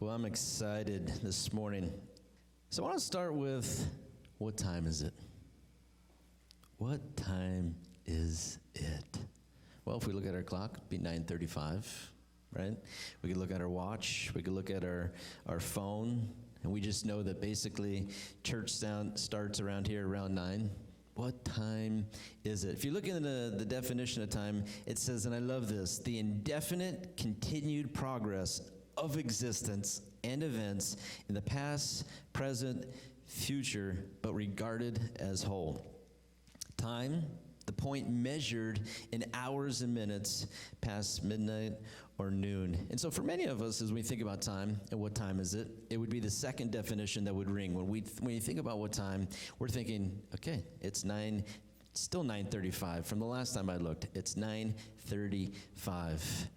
Well, I'm excited this morning. So I want to start with, what time is it? What time is it? Well, if we look at our clock, it'd be 9:35, right? We could look at our watch, we could look at our phone, and we just know that basically church starts around here around 9. What time is it? If you look into the definition of time, it says, and I love this, the indefinite continued progress of existence and events in the past, present, future, but regarded as whole. Time, the point measured in hours and minutes past midnight or noon. And so for many of us, as we think about time and what time is it, it would be the second definition that would ring. When you think about what time, we're thinking, okay, it's still 9:35. From the last time I looked, it's 9:35.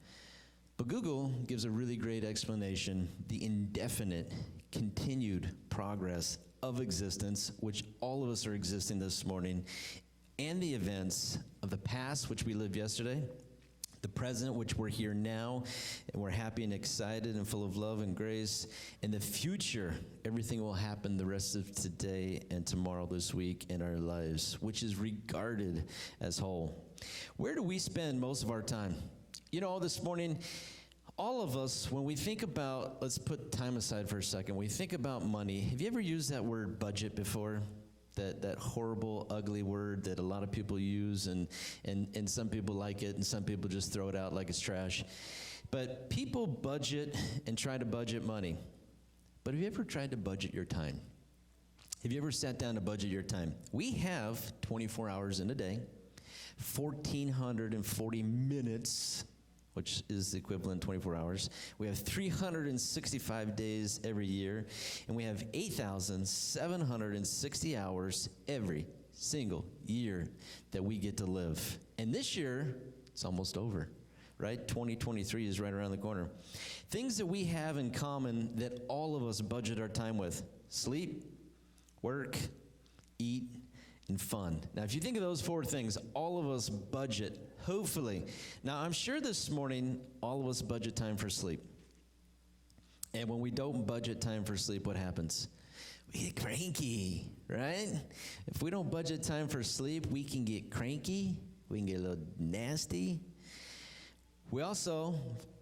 But Google gives a really great explanation, the indefinite, continued progress of existence, which all of us are existing this morning, and the events of the past, which we lived yesterday, the present, which we're here now, and we're happy and excited and full of love and grace, and the future, everything will happen the rest of today and tomorrow this week in our lives, which is regarded as whole. Where do we spend most of our time? You know, this morning, all of us, when we think about, let's put time aside for a second, we think about money. Have you ever used that word budget before? That horrible, ugly word that a lot of people use, and some people like it, and some people just throw it out like it's trash. But people budget and try to budget money. But have you ever tried to budget your time? Have you ever sat down to budget your time? We have 24 hours in a day, 1,440 minutes, which is the equivalent 24 hours. We have 365 days every year, and we have 8,760 hours every single year that we get to live. And this year, it's almost over, right? 2023 is right around the corner. Things that we have in common that all of us budget our time with: sleep, work, eat, and fun. Now, if you think of those four things, all of us budget, hopefully. Now, I'm sure this morning, all of us budget time for sleep. And when we don't budget time for sleep, what happens? We get cranky, right? If we don't budget time for sleep, we can get cranky. We can get a little nasty. We also,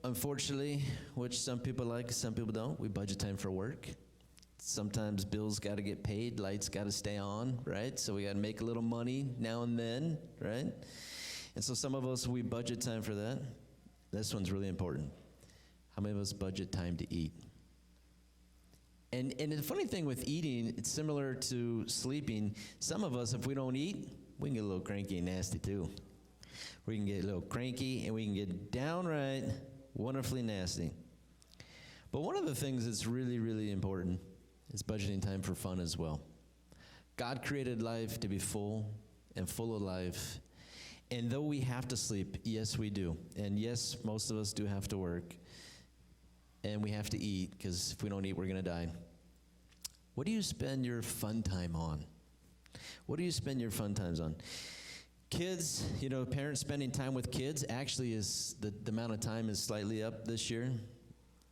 unfortunately, which some people like, some people don't, we budget time for work. Sometimes bills got to get paid, lights got to stay on, right? So we got to make a little money now and then, right? And so some of us, we budget time for that. This one's really important. How many of us budget time to eat? And the funny thing with eating, it's similar to sleeping. Some of us, if we don't eat, we can get a little cranky and nasty too. We can get a little cranky, and we can get downright wonderfully nasty. But one of the things that's really, really important is budgeting time for fun as well. God created life to be full and full of life. And though we have to sleep, yes, we do. And yes, most of us do have to work. And we have to eat, because if we don't eat, we're going to die. What do you spend your fun time on? What do you spend your fun times on? Kids, you know, parents spending time with kids actually is, the amount of time is slightly up this year.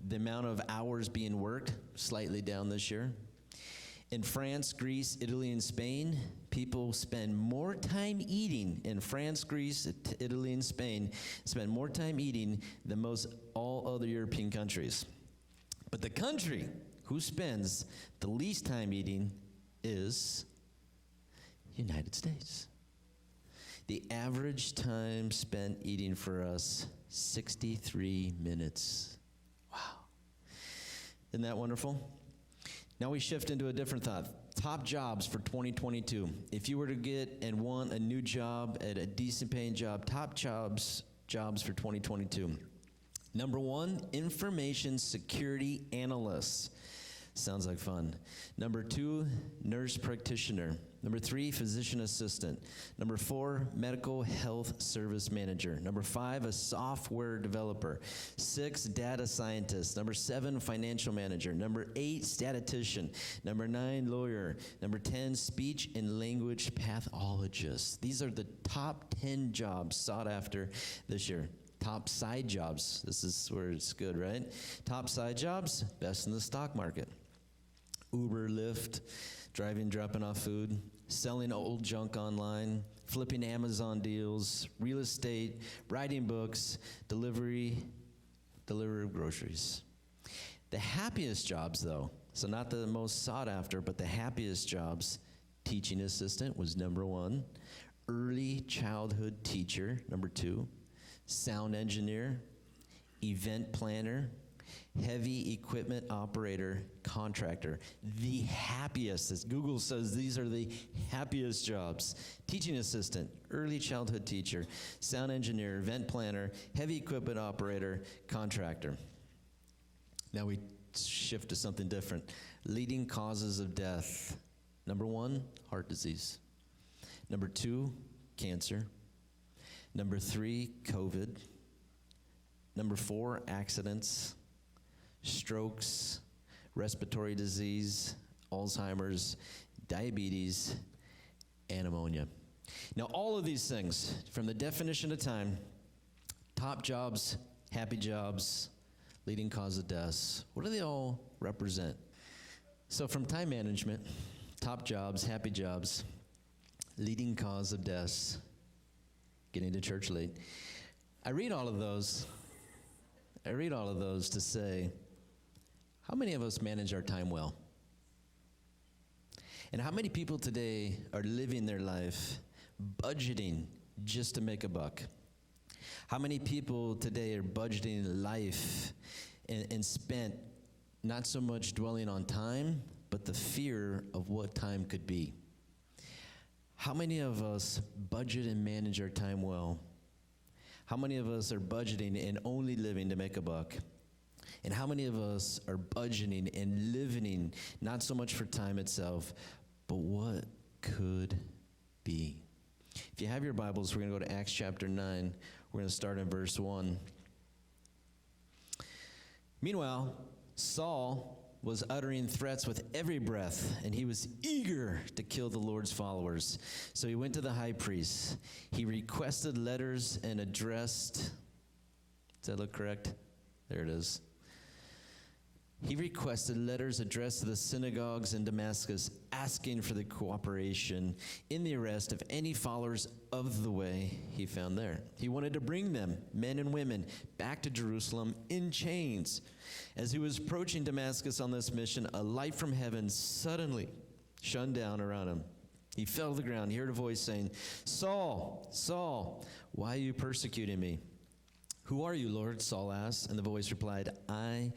The amount of hours being worked, slightly down this year. In France, Greece, Italy, and Spain, people spend more time eating. In France, Greece, Italy, and Spain, spend more time eating than most all other European countries. But the country who spends the least time eating is United States. The average time spent eating for us, 63 minutes. Isn't that wonderful? Now we shift into a different thought. Top jobs for 2022. If you were to get and want a new job at a decent paying job, top jobs for 2022. Number 1, information security analyst. Sounds like fun. Number 2, nurse practitioner. Number 3, physician assistant. Number 4, medical health service manager. Number 5, a software developer. 6, data scientist. Number 7, financial manager. Number 8, statistician. Number 9, lawyer. Number 10, speech and language pathologist. These are the top 10 jobs sought after this year. Top side jobs. This is where it's good, right? Top side jobs, best in the stock market. Uber, Lyft, driving, dropping off food, selling old junk online, flipping Amazon deals, real estate, writing books, delivery of groceries. The happiest jobs, though, so not the most sought after, but the happiest jobs, teaching assistant was number 1, early childhood teacher, number 2, sound engineer, event planner, heavy equipment operator, contractor. The happiest, as Google says, these are the happiest jobs. Teaching assistant, early childhood teacher, sound engineer, event planner, heavy equipment operator, contractor. Now we shift to something different. Leading causes of death. Number 1, heart disease. Number 2, cancer. Number 3, COVID. Number 4, accidents, strokes, respiratory disease, Alzheimer's, diabetes, and pneumonia. Now, all of these things, from the definition of time, top jobs, happy jobs, leading cause of deaths, what do they all represent? So from time management, top jobs, happy jobs, leading cause of deaths, getting to church late. I read all of those to say, how many of us manage our time well? And how many people today are living their life budgeting just to make a buck? How many people today are budgeting life and spent not so much dwelling on time, but the fear of what time could be? How many of us budget and manage our time well? How many of us are budgeting and only living to make a buck? And how many of us are budgeting and living not so much for time itself, but what could be? If you have your Bibles, we're going to go to Acts chapter 9. We're going to start in verse 1. Meanwhile, Saul was uttering threats with every breath, and he was eager to kill the Lord's followers. So he went to the high priest. He requested letters and addressed, does that look correct? There it is. He requested letters addressed to the synagogues in Damascus, asking for the cooperation in the arrest of any followers of the way he found there. He wanted to bring them, men and women, back to Jerusalem in chains. As he was approaching Damascus on this mission, a light from heaven suddenly shone down around him. He fell to the ground. He heard a voice saying, "Saul, Saul, why are you persecuting me?" "Who are you, Lord?" Saul asked, and the voice replied, "I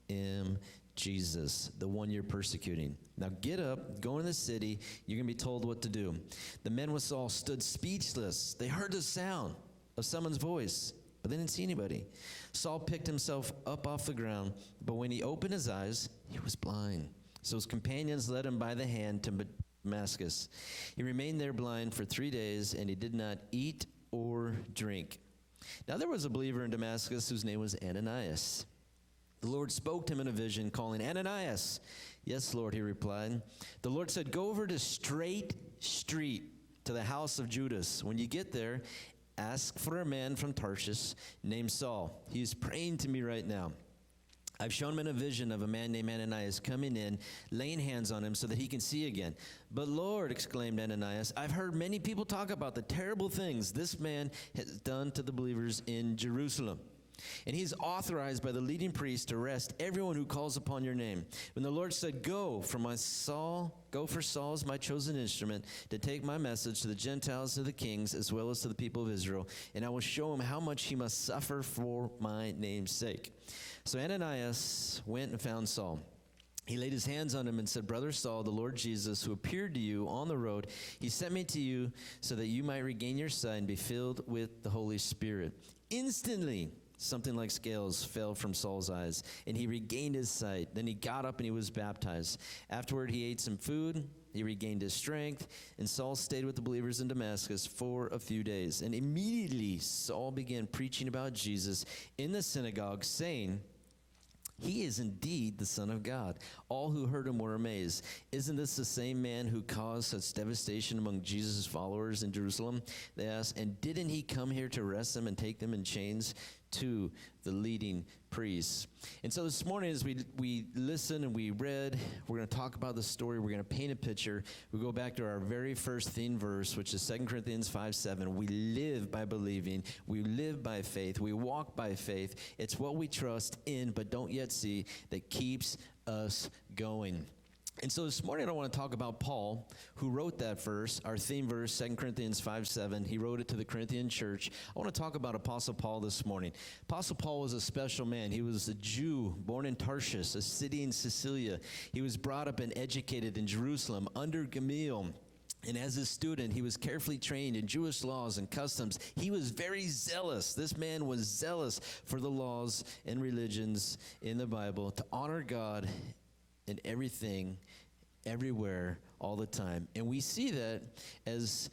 am Jesus, the one you're persecuting. Now get up, go in the city, you're going to be told what to do." The men with Saul stood speechless. They heard the sound of someone's voice, but they didn't see anybody. Saul picked himself up off the ground, but when he opened his eyes, he was blind. So his companions led him by the hand to Damascus. He remained there blind for 3 days, and he did not eat or drink. Now there was a believer in Damascus whose name was Ananias. The Lord spoke to him in a vision, calling, "Ananias." "Yes, Lord," he replied. The Lord said, "Go over to Straight Street to the house of Judas. When you get there, ask for a man from Tarshish named Saul. He is praying to me right now. I've shown him in a vision of a man named Ananias coming in, laying hands on him so that he can see again." "But Lord," exclaimed Ananias, "I've heard many people talk about the terrible things this man has done to the believers in Jerusalem. And he's authorized by the leading priest to arrest everyone who calls upon your name." When the Lord said, go for Saul as my chosen instrument to take my message to the Gentiles, to the kings, as well as to the people of Israel, and I will show him how much he must suffer for my name's sake. So Ananias went and found Saul. He laid his hands on him and said, "Brother Saul, the Lord Jesus, who appeared to you on the road, he sent me to you so that you might regain your sight and be filled with the Holy Spirit." Instantly, something like scales fell from Saul's eyes, and he regained his sight. Then he got up and he was baptized. Afterward, he ate some food. He regained his strength, and Saul stayed with the believers in Damascus for a few days. And immediately Saul began preaching about Jesus in the synagogue, saying, He is indeed the Son of God. All who heard him were amazed. Isn't this the same man who caused such devastation among Jesus' followers in Jerusalem? They asked, and didn't he come here to arrest them and take them in chains to the leading priests? And so this morning, as we listen and we read, we're going to talk about the story. We're going to paint a picture. We go back to our very first theme verse, which is 2 Corinthians 5:7. We live by believing. We live by faith. We walk by faith. It's what we trust in but don't yet see that keeps us going. And so this morning I want to talk about Paul, who wrote that verse, our theme verse, 2 Corinthians 5:7. He wrote it to the Corinthian church. I want to talk about Apostle Paul this morning. Apostle Paul was a special man. He was a Jew born in Tarshish, a city in Sicilia. He was brought up and educated in Jerusalem under Gamaliel. And as a student, he was carefully trained in Jewish laws and customs. He was very zealous. This man was zealous for the laws and religions in the Bible to honor God in everything, everywhere, all the time. And we see that as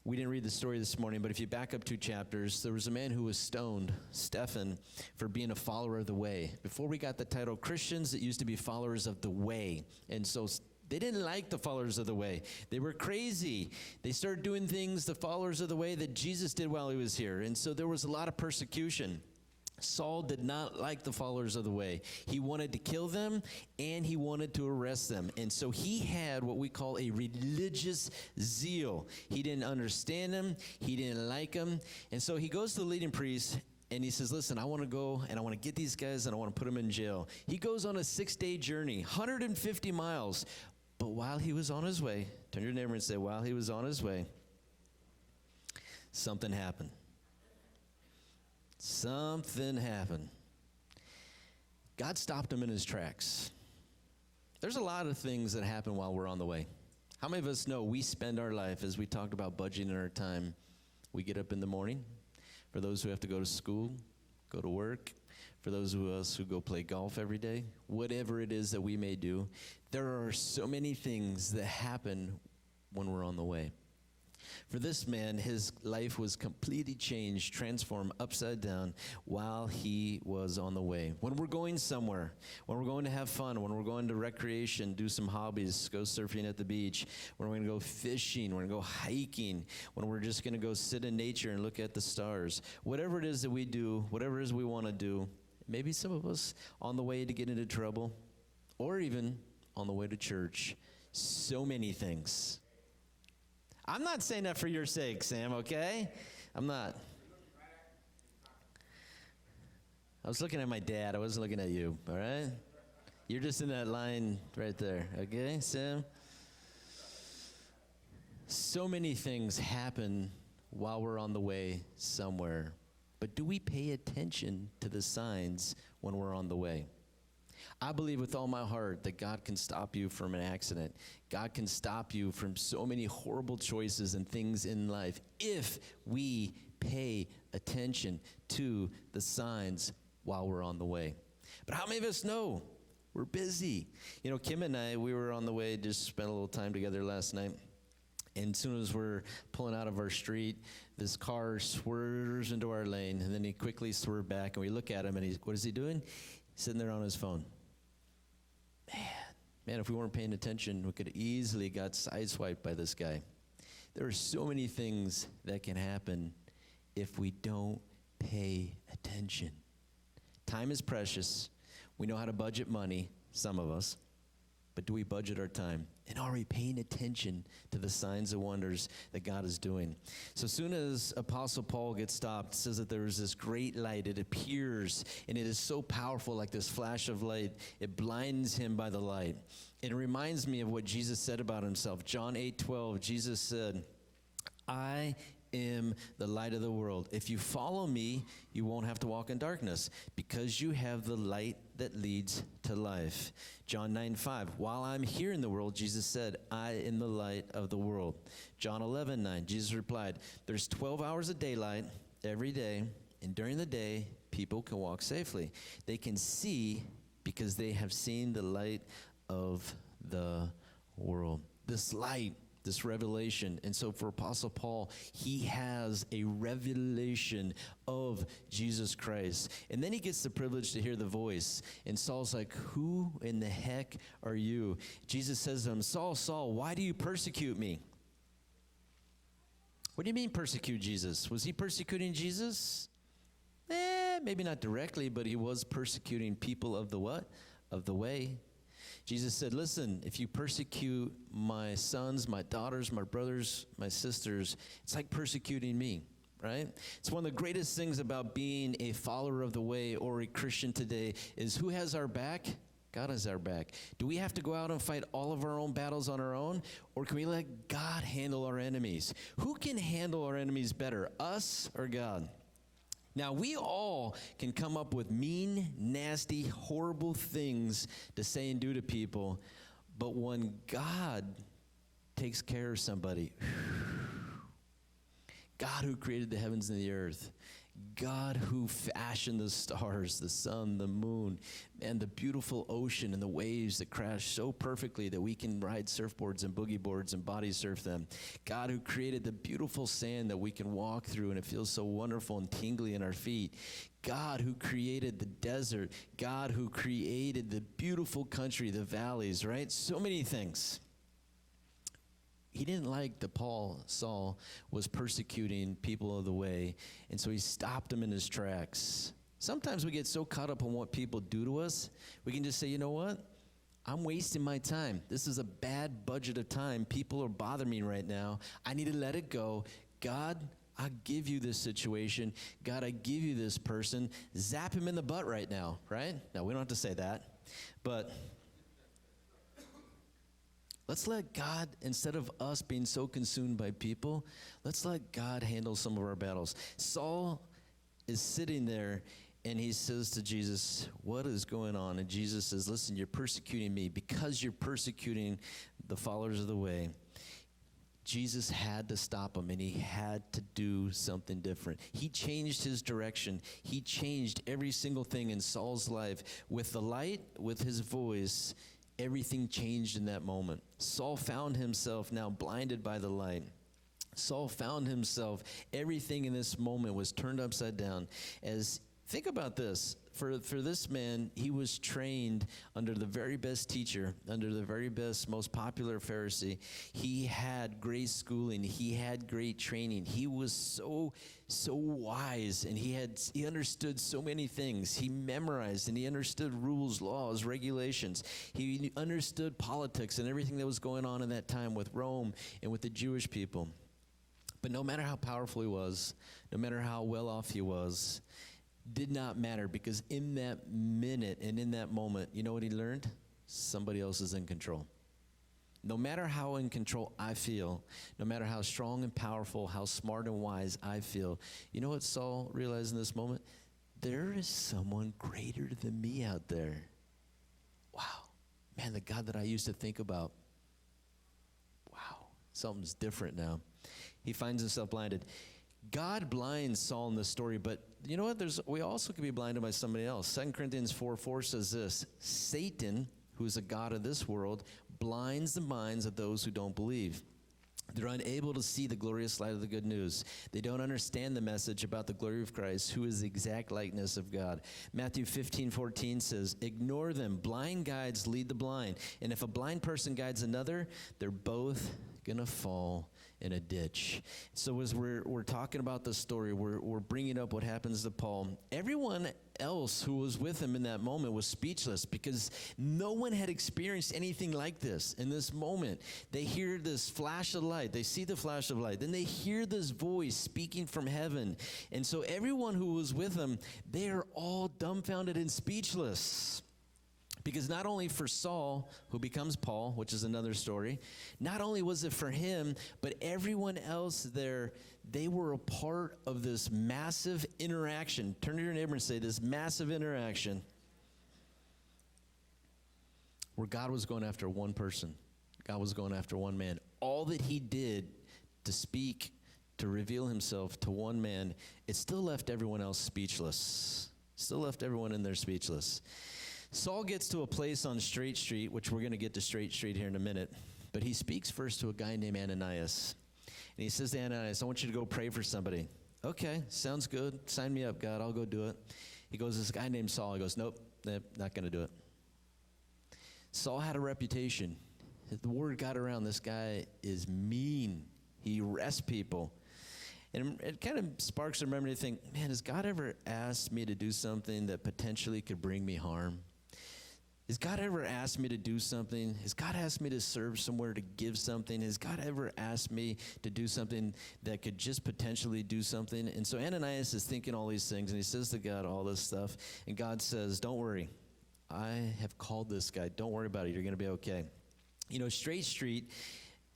we didn't read the story this morning, but if you back up 2 chapters, there was a man who was stoned, Stephen, for being a follower of the way. Before we got the title Christians, it used to be followers of the way. And so they didn't like the followers of the way. They were crazy. They started doing things, the followers of the way, that Jesus did while he was here. And so there was a lot of persecution. Saul did not like the followers of the way. He wanted to kill them, and he wanted to arrest them. And so he had what we call a religious zeal. He didn't understand them. He didn't like them. And so he goes to the leading priest, and he says, listen, I want to go, and I want to get these guys, and I want to put them in jail. He goes on a 6-day journey, 150 miles. But while he was on his way, turn to your neighbor and say, while he was on his way, something happened. Something happened. God stopped him in his tracks. There's a lot of things that happen while we're on the way. How many of us know we spend our life, as we talked about budgeting our time, we get up in the morning. For those who have to go to school, go to work, for those of us who go play golf every day, whatever it is that we may do, there are so many things that happen when we're on the way. For this man, his life was completely changed, transformed upside down while he was on the way. When we're going somewhere, when we're going to have fun, when we're going to recreation, do some hobbies, go surfing at the beach, when we're going to go fishing, we're going to go hiking, when we're just going to go sit in nature and look at the stars, whatever it is that we do, whatever it is we want to do, maybe some of us on the way to get into trouble, or even on the way to church, so many things. I'm not saying that for your sake, Sam, okay? I'm not. I was looking at my dad. I wasn't looking at you, all right? You're just in that line right there, okay, Sam? So many things happen while we're on the way somewhere. But do we pay attention to the signs when we're on the way? I believe with all my heart that God can stop you from an accident. God can stop you from so many horrible choices and things in life if we pay attention to the signs while we're on the way. But how many of us know we're busy? You know, Kim and I, we were on the way, just spent a little time together last night. And as soon as we're pulling out of our street, this car swerves into our lane, and then he quickly swerved back, and we look at him, and what is he doing? He's sitting there on his phone. Man, if we weren't paying attention, we could have easily got sideswiped by this guy. There are so many things that can happen if we don't pay attention. Time is precious. We know how to budget money, some of us. But do we budget our time? And are we paying attention to the signs and wonders that God is doing? So as soon as Apostle Paul gets stopped, it says that there is this great light. It appears, and it is so powerful, like this flash of light. It blinds him by the light. It reminds me of what Jesus said about himself. John 8:12, Jesus said, I am the light of the world. If you follow me, you won't have to walk in darkness because you have the light that leads to life. John 9:5, while I'm here in the world, Jesus said, I am the light of the world. John 11:9, Jesus replied, there's 12 hours of daylight every day, and during the day, people can walk safely. They can see because they have seen the light of the world. This light this revelation. And so for Apostle Paul, he has a revelation of Jesus Christ. And then he gets the privilege to hear the voice. And Saul's like, who in the heck are you? Jesus says to him, Saul, Saul, why do you persecute me? What do you mean persecute Jesus? Was he persecuting Jesus? Maybe not directly, but he was persecuting people of the what? Of the way. Jesus said, listen, if you persecute my sons, my daughters, my brothers, my sisters, it's like persecuting me, right? It's one of the greatest things about being a follower of the way or a Christian today is who has our back? God has our back. Do we have to go out and fight all of our own battles on our own? Or can we let God handle our enemies? Who can handle our enemies better, us or God? Now, we all can come up with mean, nasty, horrible things to say and do to people, but when God takes care of somebody, God who created the heavens and the earth, God who fashioned the stars, the sun, the moon, and the beautiful ocean and the waves that crash so perfectly that we can ride surfboards and boogie boards and body surf them. God who created the beautiful sand that we can walk through and it feels so wonderful and tingly in our feet. God who created the desert. God who created the beautiful country, the valleys, right? So many things. He didn't like that Saul was persecuting people of the way, and so he stopped him in his tracks. Sometimes we get so caught up on what people do to us, we can just say, you know what? I'm wasting my time. This is a bad budget of time. People are bothering me right now. I need to let it go. God, I give you this situation. God, I give you this person. Zap him in the butt right now, right? Now, we don't have to say that, but let's let God, instead of us being so consumed by people, let's let God handle some of our battles. Saul is sitting there, and he says to Jesus, what is going on? And Jesus says, listen, you're persecuting me because you're persecuting the followers of the way. Jesus had to stop him, and he had to do something different. He changed his direction. He changed every single thing in Saul's life. With the light, with his voice, everything changed in that moment. Saul found himself now blinded by the light. Saul found himself, everything in this moment was turned upside down. Think about this. For this man, he was trained under the very best teacher, under the very best, most popular Pharisee. He had great schooling. He had great training. He was so wise, and he understood so many things. He memorized, and he understood rules, laws, regulations. He understood politics and everything that was going on in that time with Rome and with the Jewish people. But no matter how powerful he was, no matter how well off he was, did not matter, because in that minute and in that moment, you know what he learned? Somebody else is in control. No matter how in control I feel, no matter how strong and powerful, how smart and wise I feel, you know what Saul realized in this moment? There is someone greater than me out there. Wow. Man, the God that I used to think about, wow, something's different now. He finds himself blinded. God blinds Saul in this story, but you know what? We also can be blinded by somebody else. 2 Corinthians 4:4 says this, Satan, who is a god of this world, blinds the minds of those who don't believe. They're unable to see the glorious light of the good news. They don't understand the message about the glory of Christ, who is the exact likeness of God. Matthew 15:14 says, ignore them. Blind guides lead the blind. And if a blind person guides another, they're both going to fall in a ditch. So as we're talking about this story, we're bringing up what happens to Paul. Everyone else who was with him in that moment was speechless, because no one had experienced anything like this in this moment. They hear this flash of light. They see the flash of light. Then they hear this voice speaking from heaven. And so everyone who was with him, they are all dumbfounded and speechless. Because not only for Saul, who becomes Paul, which is another story, not only was it for him, but everyone else there, they were a part of this massive interaction. Turn to your neighbor and say, this massive interaction where God was going after one person. God was going after one man. All that he did to speak, to reveal himself to one man, it still left everyone else speechless. Still left everyone in there speechless. Saul gets to a place on Straight Street, which we're going to get to Straight Street here in a minute. But he speaks first to a guy named Ananias. And he says to Ananias, I want you to go pray for somebody. Okay, sounds good. Sign me up, God. I'll go do it. He goes, this guy named Saul. He goes, nope, not going to do it. Saul had a reputation. The word got around, this guy is mean. He arrests people. And it kind of sparks a memory to think, man, has God ever asked me to do something that potentially could bring me harm? Has God ever asked me to do something? Has God asked me to serve somewhere, to give something? Has God ever asked me to do something that could just potentially do something? And so Ananias is thinking all these things, and he says to God all this stuff. And God says, don't worry. I have called this guy. Don't worry about it. You're going to be okay. You know, Straight Street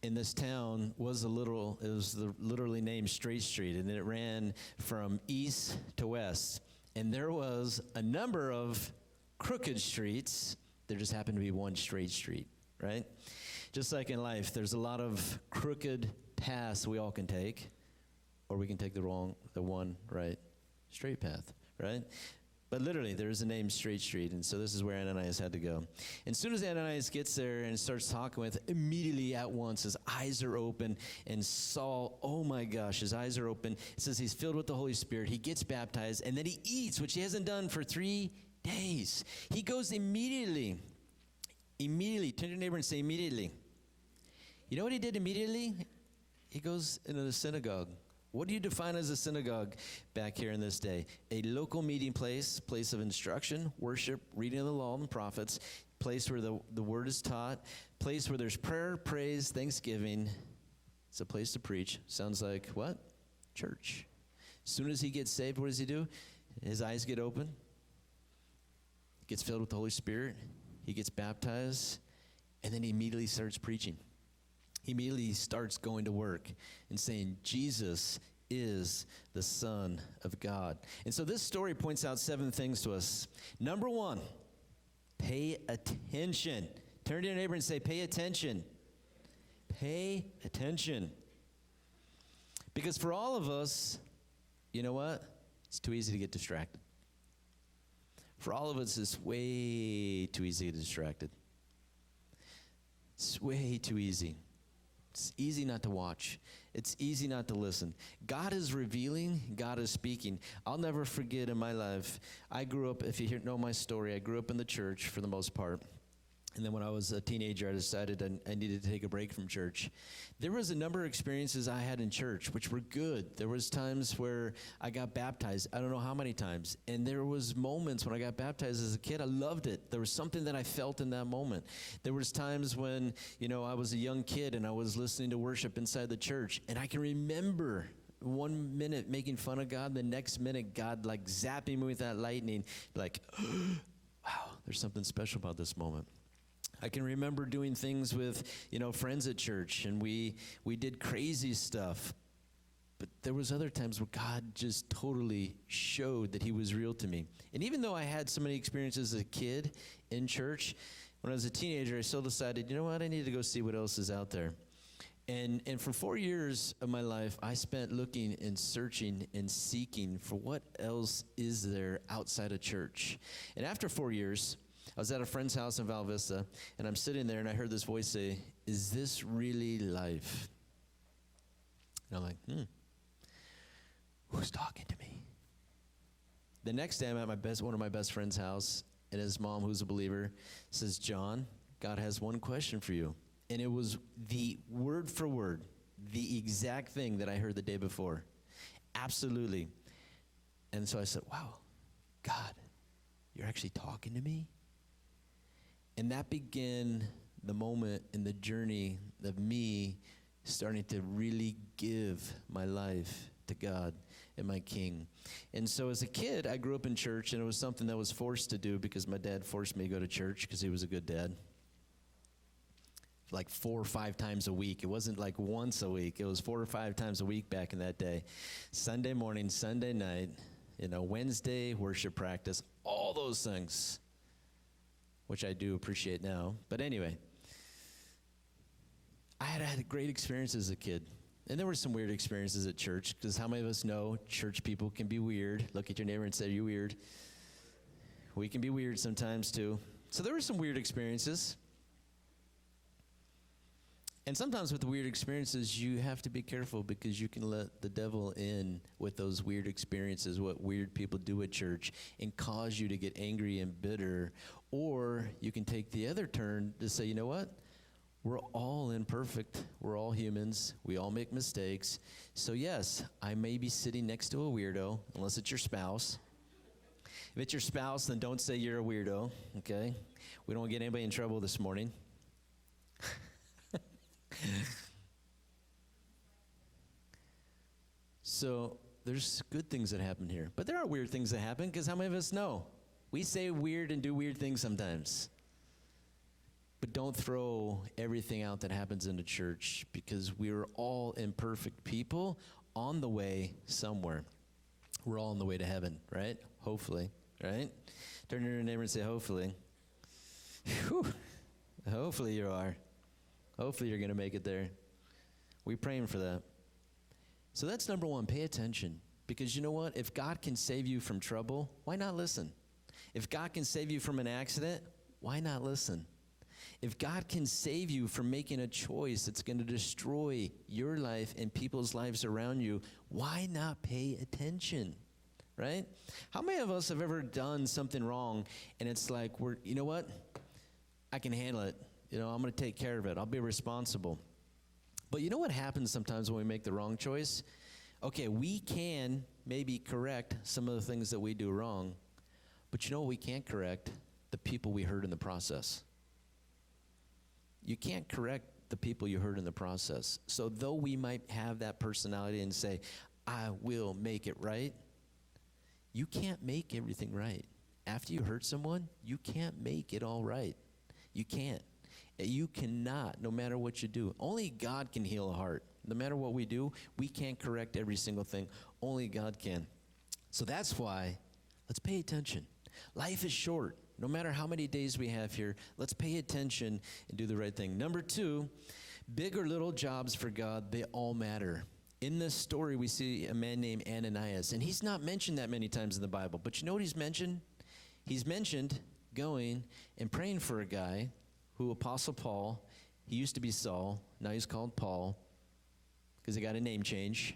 in this town was literally named Straight Street, and it ran from east to west. And there was a number of crooked streets. There just happened to be one straight street, right? Just like in life, there's a lot of crooked paths we all can take, or we can take the one right straight path, right? But literally, there's a name Straight Street, and so this is where Ananias had to go. And as soon as Ananias gets there and starts talking with, immediately at once, his eyes are open, and Saul, oh my gosh, his eyes are open. It says he's filled with the Holy Spirit. He gets baptized, and then he eats, which he hasn't done for 3 days. He goes immediately. Turn to your neighbor and say immediately. You know what he did immediately? He goes into the synagogue. What do you define as a synagogue back here in this day? A local meeting place of instruction, worship, reading of the law and the prophets, place where the word is taught, place where there's prayer, praise, thanksgiving. It's a place to preach. Sounds like what? Church. As soon as he gets saved, what does he do? His eyes get open. Gets filled with the Holy Spirit. He gets baptized, and then he immediately starts preaching. He immediately starts going to work and saying, Jesus is the Son of God. And so this story points out 7 things to us. Number 1, pay attention. Turn to your neighbor and say, pay attention. Pay attention. Because for all of us, you know what? It's too easy to get distracted. For all of us, it's way too easy to get distracted. It's way too easy. It's easy not to watch. It's easy not to listen. God is revealing. God is speaking. I'll never forget in my life, I grew up, if you know my story, I grew up in the church for the most part. And then when I was a teenager, I decided I needed to take a break from church. There was a number of experiences I had in church, which were good. There was times where I got baptized. I don't know how many times. And there was moments when I got baptized as a kid. I loved it. There was something that I felt in that moment. There was times when, I was a young kid and I was listening to worship inside the church. And I can remember one minute making fun of God, the next minute God like zapping me with that lightning, like, wow, there's something special about this moment. I can remember doing things with, friends at church, and we did crazy stuff. But there was other times where God just totally showed that he was real to me. And even though I had so many experiences as a kid in church, when I was a teenager, I still decided, you know what, I need to go see what else is out there. And for 4 years of my life, I spent looking and searching and seeking for what else is there outside of church. And after 4 years, I was at a friend's house in Val Vista, and I'm sitting there, and I heard this voice say, is this really life? And I'm like, who's talking to me? The next day, I'm at one of my best friend's house, and his mom, who's a believer, says, John, God has one question for you. And it was the word for word, the exact thing that I heard the day before. Absolutely. And so I said, wow, God, you're actually talking to me? And that began the moment in the journey of me starting to really give my life to God and my King. And so as a kid, I grew up in church, and it was something that was forced to do because my dad forced me to go to church because he was a good dad. Like 4 or 5 times a week. It wasn't like once a week. It was 4 or 5 times a week back in that day. Sunday morning, Sunday night, Wednesday worship practice, all those things, which I do appreciate now. But anyway, I had great experiences as a kid. And there were some weird experiences at church, because how many of us know church people can be weird? Look at your neighbor and say, are you weird? We can be weird sometimes too. So there were some weird experiences. And sometimes with the weird experiences, you have to be careful because you can let the devil in with those weird experiences, what weird people do at church, and cause you to get angry and bitter. Or you can take the other turn to say, you know what? We're all imperfect. We're all humans. We all make mistakes. So yes, I may be sitting next to a weirdo, unless it's your spouse. If it's your spouse, then don't say you're a weirdo, okay? We don't want to get anybody in trouble this morning. So there's good things that happen here. But there are weird things that happen, because how many of us know? We say weird and do weird things sometimes. But don't throw everything out that happens in the church, because we are all imperfect people on the way somewhere. We're all on the way to heaven, right? Hopefully, right? Turn to your neighbor and say, hopefully. Whew. Hopefully you are. Hopefully you're going to make it there. We're praying for that. So that's number one, pay attention. Because you know what? If God can save you from trouble, why not listen? If God can save you from an accident, why not listen? If God can save you from making a choice that's going to destroy your life and people's lives around you, why not pay attention, right? How many of us have ever done something wrong and it's like, you know what? I can handle it. You know, I'm going to take care of it. I'll be responsible. But you know what happens sometimes when we make the wrong choice? Okay, we can maybe correct some of the things that we do wrong, but you know what we can't correct? The people we hurt in the process. You can't correct the people you hurt in the process. So though we might have that personality and say, I will make it right, you can't make everything right. After you hurt someone, you can't make it all right. You can't. You cannot, no matter what you do. Only God can heal a heart. No matter what we do, we can't correct every single thing. Only God can. So that's why, let's pay attention. Life is short. No matter how many days we have here, let's pay attention and do the right thing. Number two, big or little jobs for God, they all matter. In this story, we see a man named Ananias, and he's not mentioned that many times in the Bible. But you know what he's mentioned? He's mentioned going and praying for a guy who, Apostle Paul, he used to be Saul, now he's called Paul, because he got a name change.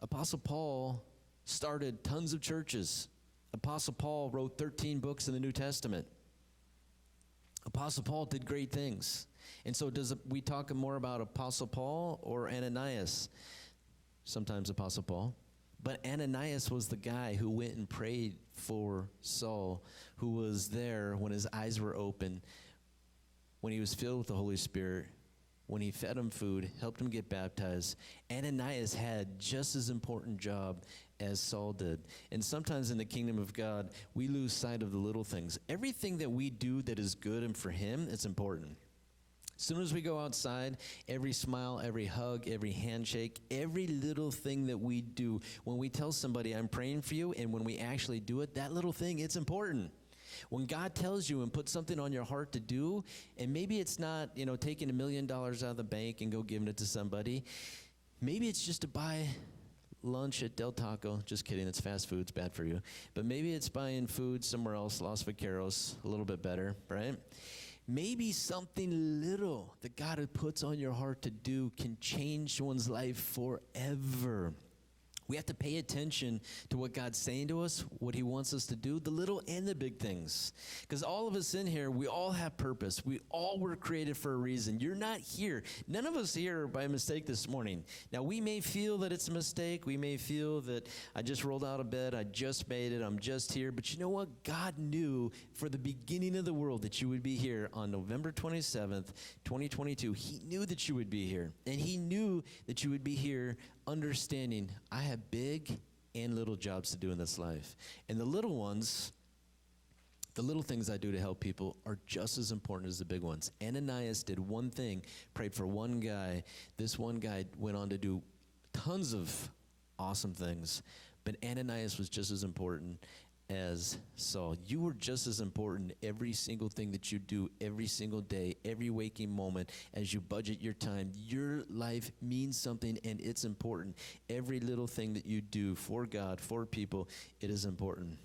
Apostle Paul started tons of churches. Apostle Paul wrote 13 books in the New Testament. Apostle Paul did great things. And so we talk more about Apostle Paul or Ananias? Sometimes Apostle Paul. But Ananias was the guy who went and prayed for Saul, who was there when his eyes were open, when he was filled with the Holy Spirit, when he fed him food, helped him get baptized. Ananias had just as important job as Saul did. And sometimes in the kingdom of God, we lose sight of the little things. Everything that we do that is good and for him, it's important. As soon as we go outside, every smile, every hug, every handshake, every little thing that we do, when we tell somebody, I'm praying for you, and when we actually do it, that little thing, it's important. When God tells you and puts something on your heart to do, and maybe it's not, taking $1 million out of the bank and go giving it to somebody. Maybe it's just to buy lunch at Del Taco. Just kidding, it's fast food, it's bad for you. But maybe it's buying food somewhere else, Los Vaqueros, a little bit better, right? Maybe something little that God puts on your heart to do can change someone's life forever. We have to pay attention to what God's saying to us, what he wants us to do, the little and the big things. Because all of us in here, we all have purpose. We all were created for a reason. You're not here. None of us here by mistake this morning. Now, we may feel that it's a mistake. We may feel that I just rolled out of bed. I just made it. I'm just here. But you know what? God knew for the beginning of the world that you would be here on November 27th, 2022. He knew that you would be here. And he knew that you would be here understanding I have big and little jobs to do in this life. And the little ones, the little things I do to help people are just as important as the big ones. Ananias did one thing, prayed for one guy. This one guy went on to do tons of awesome things. But Ananias was just as important as Saul. You are just as important every single thing that you do every single day, every waking moment as you budget your time. Your life means something and it's important. Every little thing that you do for God, for people, it is important.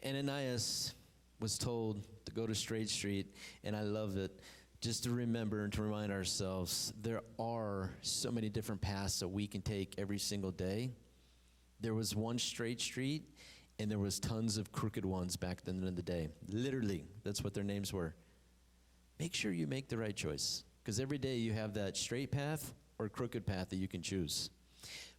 Ananias was told to go to Straight Street, and I love it. just to remember and to remind ourselves, there are so many different paths that we can take every single day. There was one straight street, and there was tons of crooked ones back then in the day. Literally, that's what their names were. Make sure you make the right choice, because every day you have that straight path or crooked path that you can choose.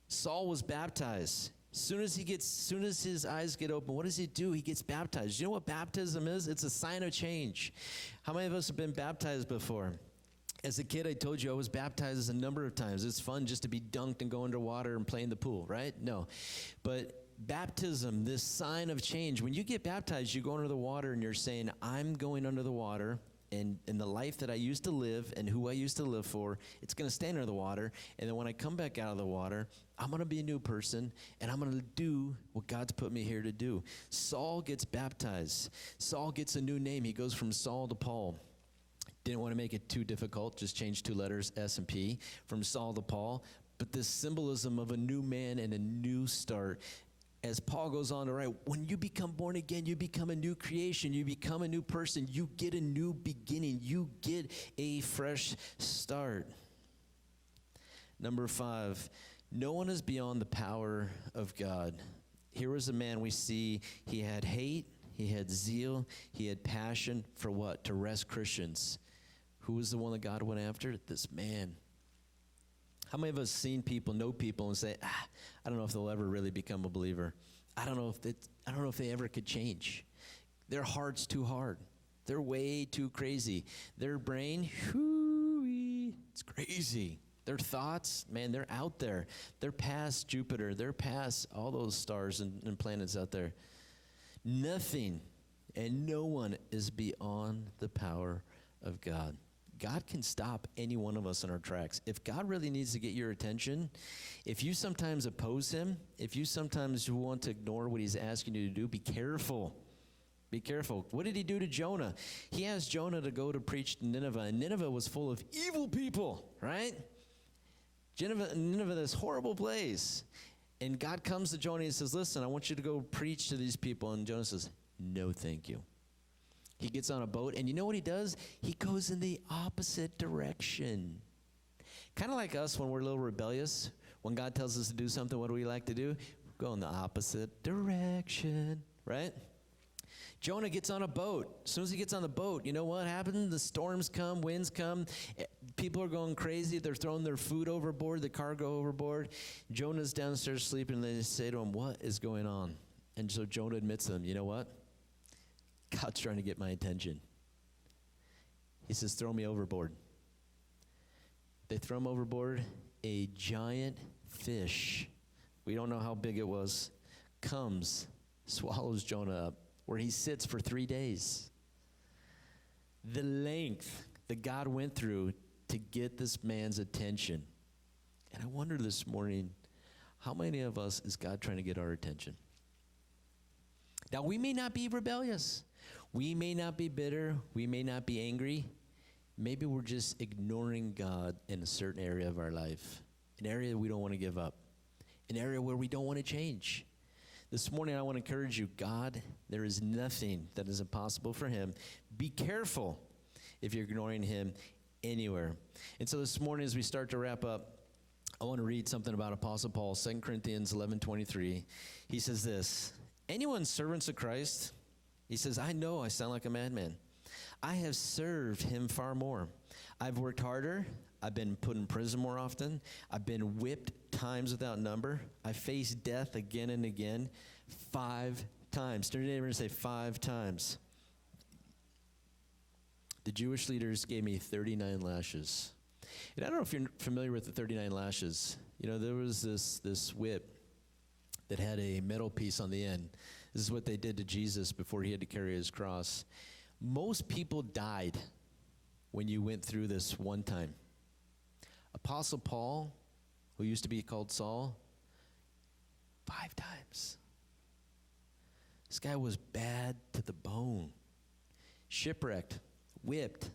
Saul was baptized. Soon as his eyes get open, what does he do? He gets baptized. You know what baptism is? It's a sign of change. How many of us have been baptized before? As a kid, I told you I was baptized a number of times. It's fun just to be dunked and go underwater and play in the pool, right? No. But baptism, this sign of change, when you get baptized, you go under the water and you're saying, I'm going under the water, and the life that I used to live and who I used to live for, it's going to stay under the water. And then when I come back out of the water, I'm going to be a new person, and I'm going to do what God's put me here to do. Saul gets baptized. Saul gets a new name. He goes from Saul to Paul. Didn't want to make it too difficult, just change 2 letters, S and P, from Saul to Paul. But this symbolism of a new man and a new start. As Paul goes on to write, when you become born again, you become a new creation. You become a new person. You get a new beginning. You get a fresh start. Number 5, no one is beyond the power of God. Here was a man we see, he had hate, he had zeal, he had passion for what? To wrest Christians. Who was the one that God went after? This man. How many of us seen people, know people, and say, I don't know if they'll ever really become a believer. I don't know if they ever could change. Their heart's too hard. They're way too crazy. Their brain, it's crazy. Their thoughts, man, they're out there. They're past Jupiter. They're past all those stars and planets out there. Nothing and no one is beyond the power of God. God can stop any one of us in our tracks. If God really needs to get your attention, if you sometimes oppose him, if you sometimes want to ignore what he's asking you to do, be careful. Be careful. What did he do to Jonah? He asked Jonah to go to preach to Nineveh, and Nineveh was full of evil people, right? Nineveh, this horrible place. And God comes to Jonah and says, listen, I want you to go preach to these people. And Jonah says, no, thank you. He gets on a boat, and you know what he does? He goes in the opposite direction. Kind of like us when we're a little rebellious. When God tells us to do something, what do we like to do? Go in the opposite direction, right? Jonah gets on a boat. As soon as he gets on the boat, you know what happens? The storms come, winds come. People are going crazy. They're throwing their food overboard, the cargo overboard. Jonah's downstairs sleeping, and they say to him, what is going on? And so Jonah admits to them, you know what? God's trying to get my attention. He says, throw me overboard. They throw him overboard. A giant fish, we don't know how big it was, comes, swallows Jonah up, where he sits for 3 days. The length that God went through to get this man's attention. And I wonder this morning, how many of us is God trying to get our attention? Now, we may not be rebellious. We may not be bitter. We may not be angry. Maybe we're just ignoring God in a certain area of our life, an area we don't want to give up, an area where we don't want to change. This morning, I want to encourage you, God, there is nothing that is impossible for him. Be careful if you're ignoring him anywhere. And so this morning, as we start to wrap up, I want to read something about Apostle Paul, 2 Corinthians 11:23. He says this, anyone servants of Christ, he says, I know I sound like a madman. I have served him far more. I've worked harder. I've been put in prison more often. I've been whipped times without number. I faced death again and again, 5 times. Turn to your neighbor and say 5 times. The Jewish leaders gave me 39 lashes. And I don't know if you're familiar with the 39 lashes. You know, there was this whip that had a metal piece on the end. This is what they did to Jesus before he had to carry his cross. Most people died when you went through this one time. Apostle Paul, who used to be called Saul, 5 times. This guy was bad to the bone. Shipwrecked, whipped.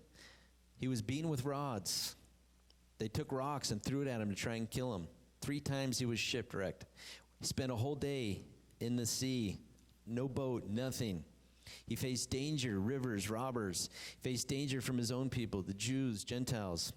He was beaten with rods. They took rocks and threw it at him to try and kill him. 3 times he was shipwrecked. He spent a whole day in the sea, no boat, nothing. He faced danger, rivers, robbers. He faced danger from his own people, the Jews, Gentiles.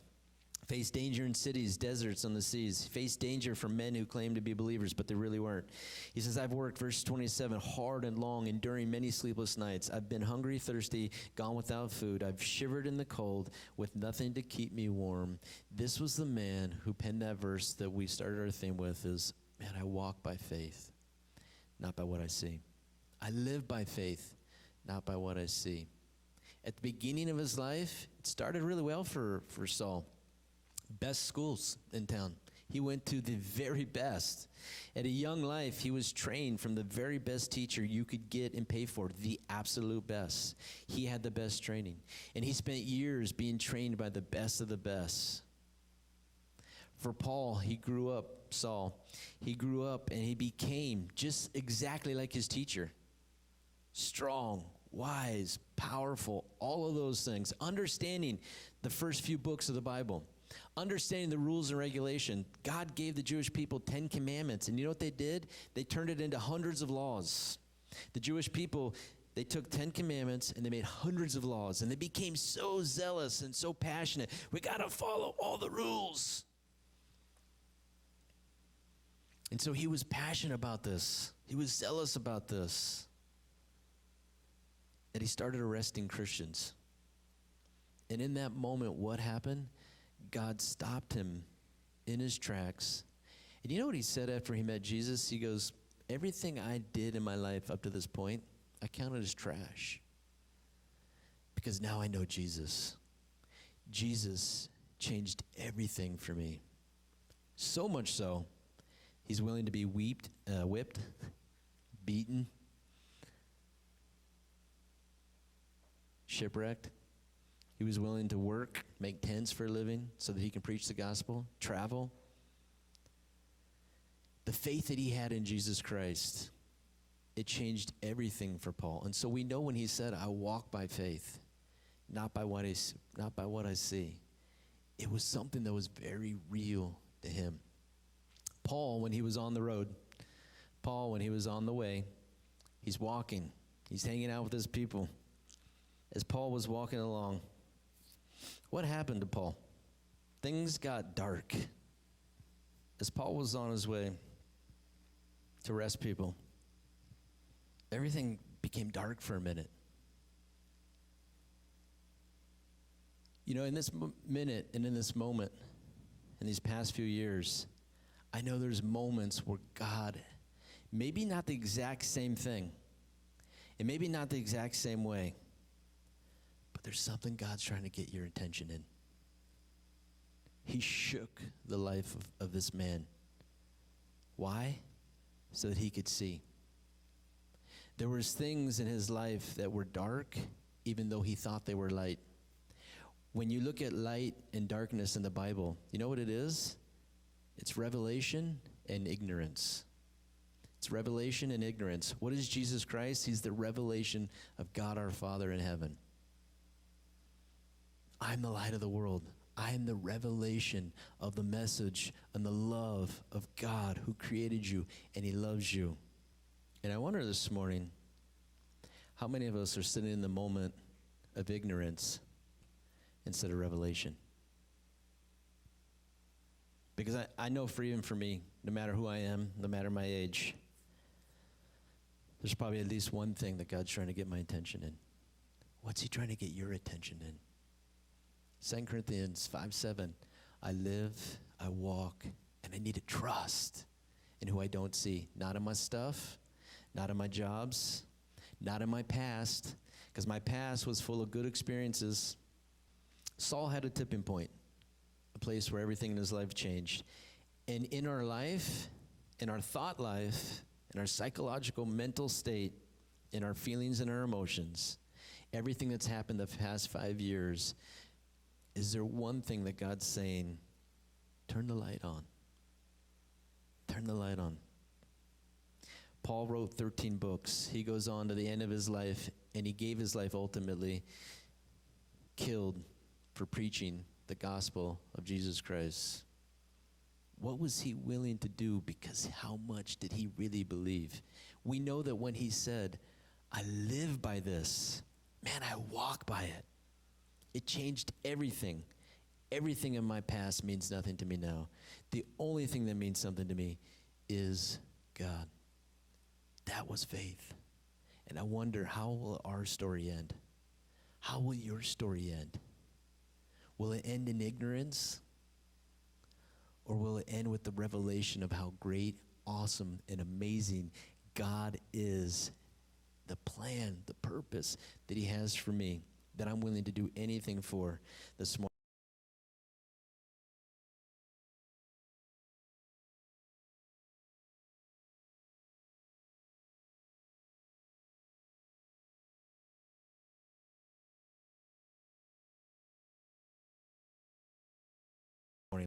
Faced danger in cities, deserts, on the seas. Faced danger from men who claimed to be believers, but they really weren't. He says, I've worked, verse 27, hard and long, enduring many sleepless nights. I've been hungry, thirsty, gone without food. I've shivered in the cold with nothing to keep me warm. This was the man who penned that verse that we started our theme with is, man, I walk by faith, not by what I see. I live by faith, not by what I see. At the beginning of his life, it started really well for Saul. Best schools in town. He went to the very best. At a young life, he was trained from the very best teacher you could get and pay for, the absolute best. He had the best training. And he spent years being trained by the best of the best. For Paul, Saul, he grew up and he became just exactly like his teacher. Strong, wise, powerful, all of those things. Understanding the first few books of the Bible. Understanding the rules and regulation. God gave the Jewish people 10 commandments, and you know what they did? They turned it into hundreds of laws. The Jewish people, they took 10 commandments and they made hundreds of laws, and they became so zealous and so passionate. We got to follow all the rules. And so he was passionate about this. He was zealous about this. And he started arresting Christians. And in that moment, what happened? God stopped him in his tracks. And you know what he said after he met Jesus? He goes, everything I did in my life up to this point, I counted as trash. Because now I know Jesus. Jesus changed everything for me. So much so, he's willing to be whipped, beaten, shipwrecked. He was willing to work, make tents for a living so that he can preach the gospel, travel. The faith that he had in Jesus Christ, it changed everything for Paul. And so we know when he said, I walk by faith, not by what I see. It was something that was very real to him. Paul, when he was on the road, Paul, when he was on the way, he's walking. He's hanging out with his people. As Paul was walking along, what happened to Paul? Things got dark. As Paul was on his way to arrest people, everything became dark for a minute. You know, in this minute and in this moment, in these past few years, I know there's moments where God, maybe not the exact same thing, and maybe not the exact same way, but there's something God's trying to get your attention in. He shook the life of this man. Why? So that he could see. There was things in his life that were dark, even though he thought they were light. When you look at light and darkness in the Bible, you know what it is? It's revelation and ignorance. It's revelation and ignorance. What is Jesus Christ? He's the revelation of God our Father in heaven. I'm the light of the world. I am the revelation of the message and the love of God who created you, and he loves you. And I wonder this morning, how many of us are sitting in the moment of ignorance instead of revelation? Because I know for even for me, no matter who I am, no matter my age, there's probably at least one thing that God's trying to get my attention in. What's he trying to get your attention in? 2 Corinthians 5:7, I live, I walk, and I need to trust in who I don't see. Not in my stuff, not in my jobs, not in my past, because my past was full of good experiences. Saul had a tipping point, a place where everything in his life changed. And in our life, in our thought life, in our psychological mental state, in our feelings and our emotions, everything that's happened the past 5 years, is there one thing that God's saying, turn the light on? Turn the light on. Paul wrote 13 books. He goes on to the end of his life, and he gave his life ultimately killed for preaching the gospel of Jesus Christ. What was he willing to do? Because how much did he really believe? We know that when he said, I live by this. Man, I walk by it. It changed everything. Everything in my past means nothing to me now. The only thing that means something to me is God. That was faith. And I wonder, how will our story end? How will your story end? Will it end in ignorance? Or will it end with the revelation of how great, awesome, and amazing God is, the plan, the purpose that he has for me, that I'm willing to do anything for this morning?